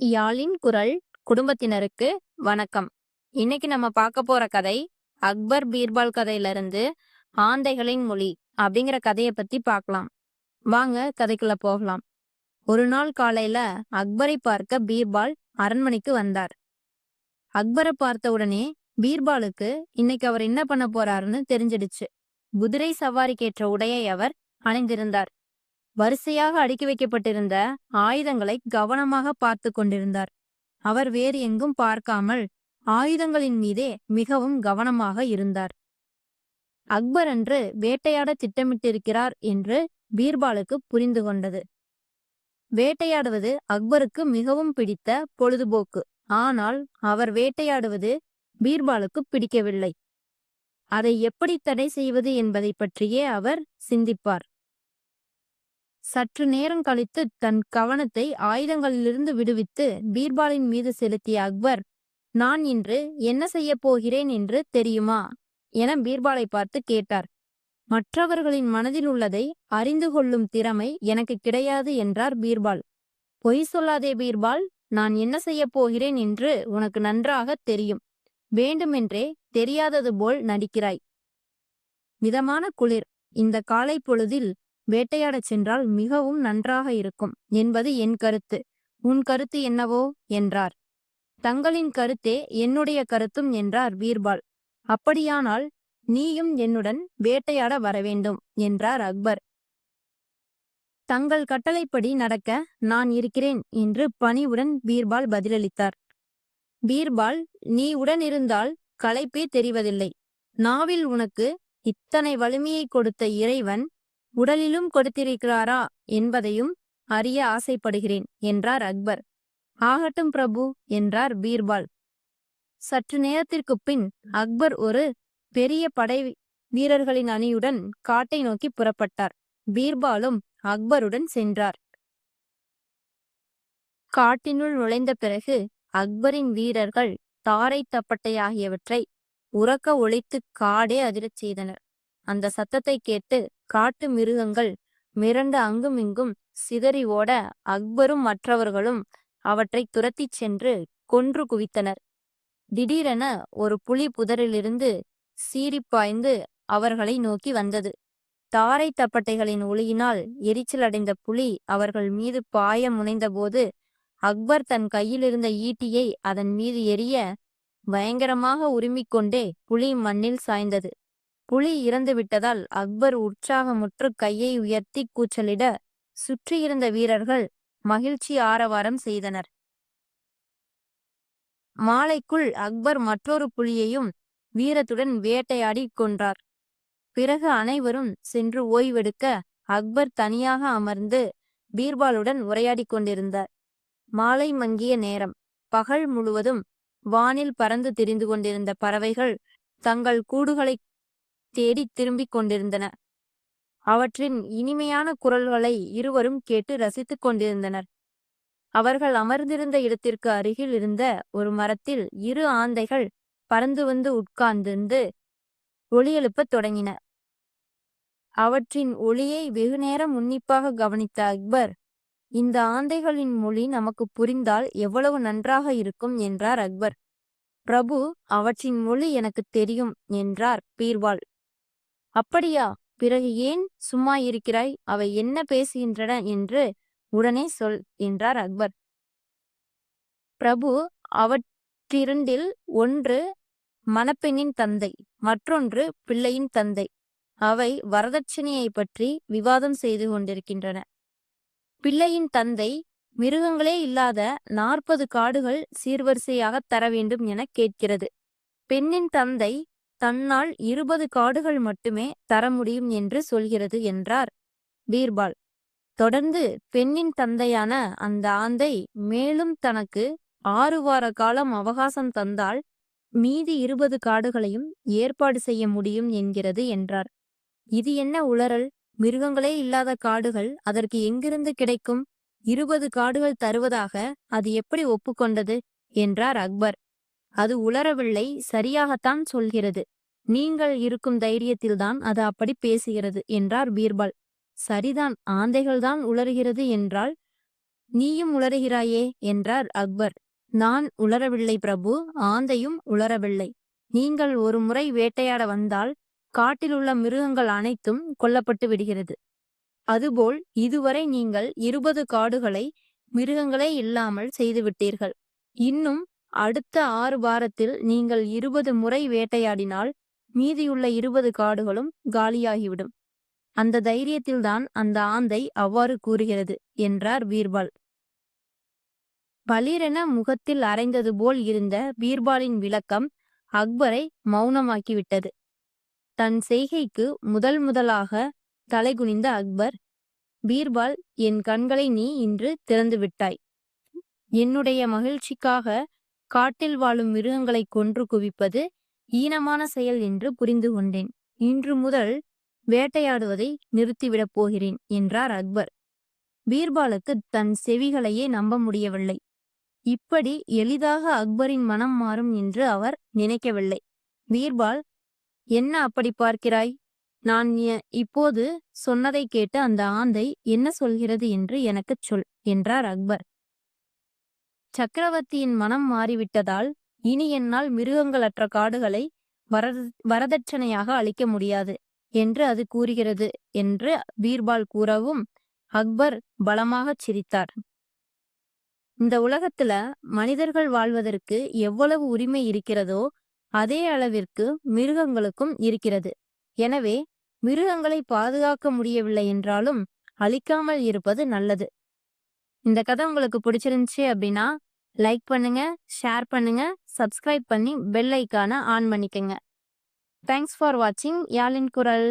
யாழின் குரல் குடும்பத்தினருக்கு வணக்கம். இன்னைக்கு நம்ம பார்க்க போற கதை அக்பர் பீர்பால் கதையிலிருந்து ஆந்தைகளின் மொழி அப்படிங்கிற கதையை பத்தி பார்க்கலாம். வாங்க கதைக்குள்ள போகலாம். ஒரு நாள் காலையில அக்பரை பார்க்க பீர்பால் அரண்மனைக்கு வந்தார். அக்பரை பார்த்த உடனே பீர்பாலுக்கு இன்னைக்கு அவர் என்ன பண்ண போறாருன்னு தெரிஞ்சிடுச்சு. குதிரை சவாரிக்கேற்ற உடையை அவர் அணிந்திருந்தார். வரிசையாக அடுக்கி வைக்கப்பட்டிருந்த ஆயுதங்களை கவனமாக பார்த்து கொண்டிருந்தார். அவர் வேறு எங்கும் பார்க்காமல் ஆயுதங்களின் மீதே மிகவும் கவனமாக இருந்தார். அக்பர் அன்று வேட்டையாட திட்டமிட்டிருக்கிறார் என்று பீர்பாலுக்கு புரிந்து கொண்டது. வேட்டையாடுவது அக்பருக்கு மிகவும் பிடித்த பொழுதுபோக்கு. ஆனால் அவர் வேட்டையாடுவது பீர்பாலுக்கு பிடிக்கவில்லை. அதை எப்படி தடை செய்வது என்பதை பற்றியே அவர் சிந்திப்பார். சற்று நேரம் கழித்து தன் கவனத்தை ஆயுதங்களிலிருந்து விடுவித்து பீர்பாலின் மீது செலுத்திய அக்பர், நான் இன்று என்ன செய்யப் போகிறேன் என்று தெரியுமா என பீர்பாலை பார்த்து கேட்டார். மற்றவர்களின் மனதில் உள்ளதை அறிந்து கொள்ளும் திறமை எனக்கு கிடையாது என்றார் பீர்பால். பொய் சொல்லாதே பீர்பால், நான் என்ன செய்யப் போகிறேன் என்று உனக்கு நன்றாக தெரியும். வேண்டுமென்றே தெரியாதது போல் நடிக்கிறாய். மிதமான குளிர். இந்த காலை பொழுதில் வேட்டையாடச் சென்றால் மிகவும் நன்றாக இருக்கும் என்பது என் கருத்து. உன் கருத்து என்னவோ என்றார். தங்களின் கருத்தே என்னுடைய கருத்தும் என்றார் பீர்பால். அப்படியானால் நீயும் என்னுடன் வேட்டையாட வரவேண்டும் என்றார் அக்பர். தங்கள் கட்டளைப்படி நடக்க நான் இருக்கிறேன் என்று பணிவுடன் பீர்பால் பதிலளித்தார். பீர்பால், நீ உடன் இருந்தால் களைப்பே தெரிவதில்லை. நாவில் உனக்கு இத்தனை வலிமையை கொடுத்த இறைவன் உடலிலும் கொடுத்திருக்கிறாரா என்பதையும் அறிய ஆசைப்படுகிறேன் என்றார் அக்பர். ஆகட்டும் பிரபு என்றார் பீர்பால். சற்று நேரத்திற்கு பின் அக்பர் ஒரு பெரிய படை வீரர்களின் அணியுடன் காட்டை நோக்கி புறப்பட்டார். பீர்பாலும் அக்பருடன் சென்றார். காட்டினுள் நுழைந்த பிறகு அக்பரின் வீரர்கள் தாரை தப்பட்டை ஆகியவற்றை உரக்க ஒலித்து காடே அதிரச் செய்தனர். அந்த சத்தத்தை கேட்டு காட்டு மிருகங்கள் மிரண்டு அங்குமிங்கும் சிதறி ஓட அக்பரும் மற்றவர்களும் அவற்றை துரத்திச் சென்று கொன்று குவித்தனர். திடீரென ஒரு புலி புதரிலிருந்து சீறிப்பாய்ந்து அவர்களை நோக்கி வந்தது. தாரை தப்பட்டைகளின் ஒளியினால் எரிச்சலடைந்த புலி அவர்கள் மீது பாய முனைந்தபோது அக்பர் தன் கையிலிருந்த ஈட்டியை அதன் மீது எரிய பயங்கரமாக உருமிக்கொண்டே புலி மண்ணில் சாய்ந்தது. புலி இறந்து விட்டதால் அக்பர் உற்சாகமுற்று கையை உயர்த்தி கூச்சலிட சுற்றியிருந்த வீரர்கள் மகிழ்ச்சி ஆரவாரம் செய்தனர். மாலைக்குள் அக்பர் மற்றொரு புலியையும் வீரத்துடன் வேட்டையாடி கொன்றார். பிறகு அனைவரும் சென்று ஓய்வெடுக்க அக்பர் தனியாக அமர்ந்து பீர்பாலுடன் உரையாடி கொண்டிருந்தார். மாலை மங்கிய நேரம். பகல் முழுவதும் வானில் பறந்து திரிந்து கொண்டிருந்த பறவைகள் தங்கள் கூடுகளை தேடி திரும்பிக் கொண்டிருந்தன. அவற்றின் இனிமையான குரல்களை இருவரும் கேட்டு ரசித்துக் கொண்டிருந்தனர். அவர்கள் அமர்ந்திருந்த இடத்திற்கு அருகில் இருந்த ஒரு மரத்தில் இரு ஆந்தைகள் பறந்து வந்து உட்கார்ந்திருந்து ஒலி எழுப்பத் தொடங்கின. அவற்றின் ஒலியை வெகுநேரம் உன்னிப்பாக கவனித்த அக்பர், இந்த ஆந்தைகளின் மொழி நமக்கு புரிந்தால் எவ்வளவு நன்றாக இருக்கும் என்றார் அக்பர். பிரபு, அவற்றின் மொழி எனக்கு தெரியும் என்றார் பீர்பால். அப்படியா? பிறகு ஏன் சும்மா இருக்கிறாய்? அவை என்ன பேசுகின்றன என்று உடனே சொல் என்றார் அக்பர். பிரபு, அவற்றிரண்டில் ஒன்று மணப்பெண்ணின் தந்தை, மற்றொன்று பிள்ளையின் தந்தை. அவை வரதட்சணையை பற்றி விவாதம் செய்து கொண்டிருக்கின்றன. பிள்ளையின் தந்தை மிருகங்களே இல்லாத 40 காடுகள் சீர்வரிசையாக தர வேண்டும் என கேட்கிறது. பெண்ணின் தந்தை தன்னால் 20 காடுகள் மட்டுமே தர முடியும் என்று சொல்கிறது என்றார் பீர்பால். தொடர்ந்து பெண்ணின் தந்தையான அந்த ஆந்தை மேலும் தனக்கு 6 வார காலம் அவகாசம் தந்தால் மீதி 20 காடுகளையும் ஏற்பாடு செய்ய முடியும் என்கிறது என்றார். இது என்ன உளறல்? மிருகங்களே இல்லாத காடுகள் அதற்கு எங்கிருந்து கிடைக்கும்? 20 காடுகள் தருவதாக அது எப்படி ஒப்புக்கொண்டது என்றார் அக்பர். அது உளரவில்லை, சரியாகத்தான் சொல்கிறது. நீங்கள் இருக்கும் தைரியத்தில்தான் அது அப்படி பேசுகிறது என்றார் பீர்பால். சரிதான், ஆந்தைகள்தான் உளறுகிறது என்றால் நீயும் உளறுகிறாயே என்றார் அக்பர். நான் உளரவில்லை பிரபு, ஆந்தையும் உளரவில்லை. நீங்கள் ஒரு முறை வேட்டையாட வந்தால் காட்டிலுள்ள மிருகங்கள் அனைத்தும் கொல்லப்பட்டு விடுகிறது. அதுபோல் இதுவரை நீங்கள் 20 காடுகளை மிருகங்களே இல்லாமல் செய்துவிட்டீர்கள். இன்னும் அடுத்த 6 வாரத்தில் நீங்கள் 20 முறை வேட்டையாடினால் மீதியுள்ள 20 காடுகளும் காலியாகிவிடும். அந்த தைரியத்தில்தான் அந்த ஆந்தை அவ்வாறு கூறுகிறது என்றார் பீர்பால். பளிரென முகத்தில் அரைந்தது போல் இருந்த பீர்பாலின் விளக்கம் அக்பரை மௌனமாக்கிவிட்டது. தன் செய்கைக்கு முதலாக தலைகுனிந்த அக்பர், பீர்பால், என் கண்களை நீ இன்று திறந்து விட்டாய். என்னுடைய மகிழ்ச்சிக்காக காட்டில் வாழும் மிருகங்களை கொன்று குவிப்பது ஈனமான செயல் என்று புரிந்து கொண்டேன். இன்று முதல் வேட்டையாடுவதை நிறுத்திவிடப் போகிறேன் என்றார் அக்பர். பீர்பாலுக்கு தன் செவிகளையே நம்ப முடியவில்லை. இப்படி எளிதாக அக்பரின் மனம் மாறும் என்று அவர் நினைக்கவில்லை. பீர்பால், என்ன அப்படி பார்க்கிறாய்? நான் இப்போது சொன்னதை கேட்டு அந்த ஆந்தை என்ன சொல்கிறது என்று எனக்குச் சொல் என்றார் அக்பர். சக்கரவர்த்தியின் மனம் மாறிவிட்டதால் இனி என்னால் மிருகங்களற்ற காடுகளை வரதட்சணையாக அளிக்க முடியாது என்று அது கூறுகிறது என்று பீர்பால் கூறவும் அக்பர் பலமாகச் சிரித்தார். இந்த உலகத்துல மனிதர்கள் வாழ்வதற்கு எவ்வளவு உரிமை இருக்கிறதோ அதே அளவிற்கு மிருகங்களுக்கும் இருக்கிறது. எனவே மிருகங்களை பாதுகாக்க முடியவில்லை என்றாலும் அழிக்காமல் இருப்பது நல்லது. இந்த கதை உங்களுக்கு பிடிச்சிருந்துச்சு அப்படின்னா லைக் பண்ணுங்க, ஷேர் பண்ணுங்க, சப்ஸ்கிரைப் பண்ணி பெல் ஐக்கானை ஆன் பண்ணிக்கங்க. தேங்க்ஸ் ஃபார் வாட்சிங் யாழின் குரல்.